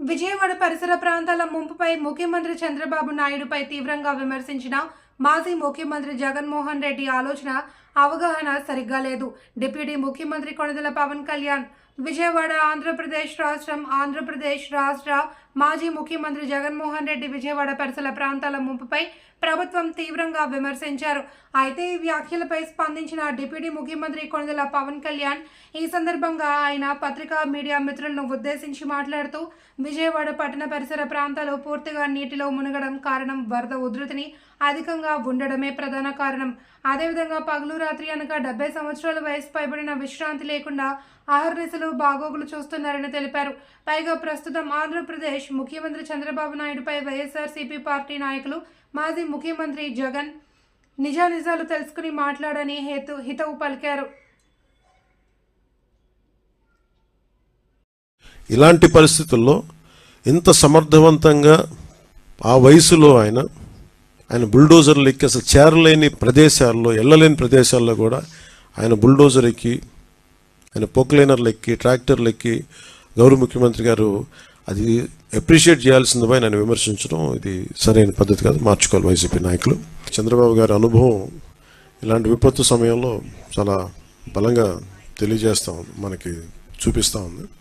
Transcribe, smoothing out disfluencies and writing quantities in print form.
విజయవాడ పరిసర ప్రాంతాల ముంపుపై ముఖ్యమంత్రి చంద్రబాబు నాయుడుపై తీవ్రంగా విమర్శించిన మాజీ ముఖ్యమంత్రి జగన్మోహన్ రెడ్డి ఆలోచన అవగాహన సరిగ్గా లేదు. డిప్యూటీ ముఖ్యమంత్రి కొణిదెల పవన్ కళ్యాణ్ విజయవాడ ఆంధ్రప్రదేశ్ రాష్ట్ర మాజీ ముఖ్యమంత్రి జగన్మోహన్ రెడ్డి విజయవాడ పరిసర ప్రాంతాల ముంపుపై ప్రభుత్వం తీవ్రంగా విమర్శించారు. అయితే ఈ వ్యాఖ్యలపై స్పందించిన డిప్యూటీ ముఖ్యమంత్రి కొణిదెల పవన్ కళ్యాణ్ ఈ సందర్భంగా ఆయన పత్రికా మీడియా మిత్రులను ఉద్దేశించి మాట్లాడుతూ విజయవాడ పట్టణ పరిసర ప్రాంతాలు పూర్తిగా నీటిలో మునగడం కారణం వరద ఉధృతిని అధికంగా ఉండడమే ప్రధాన కారణం. అదేవిధంగా పగలు రాత్రి అనగా 70 సంవత్సరాల వయసు పైబడిన విశ్రాంతి లేకుండా అహర్నిశలు బాగోగులు చూస్తున్నారని తెలిపారు. పైగా ప్రస్తుతం ఆంధ్రప్రదేశ్ ముఖ్యమంత్రి చంద్రబాబు నాయుడుపై వైఎస్ఆర్సీపీ పార్టీ నాయకులు మాజీ ముఖ్యమంత్రి జగన్ నిజానిజాలు తెలుసుకుని మాట్లాడని హితవు పలికారు. ఇలాంటి పరిస్థితుల్లో ఇంత సమర్థవంతంగా ఆ వయసులో ఆయన బుల్డోజర్లు ఎక్కి అసలు చేరలేని ప్రదేశాల్లో, వెళ్ళలేని ప్రదేశాల్లో కూడా ఆయన బుల్డోజర్ ఎక్కి, ఆయన పొక్లైనర్లు ఎక్కి, ట్రాక్టర్లు ఎక్కి గౌరవ ముఖ్యమంత్రి గారు అది అప్రిషియేట్ చేయాల్సింది పోయి ఆయన విమర్శించడం ఇది సరైన పద్ధతి కాదు, మార్చుకోవాలి వైసీపీ నాయకులు. చంద్రబాబు గారి అనుభవం ఇలాంటి విపత్తు సమయంలో చాలా బలంగా తెలియజేస్తూ ఉంది, మనకి చూపిస్తూ ఉంది.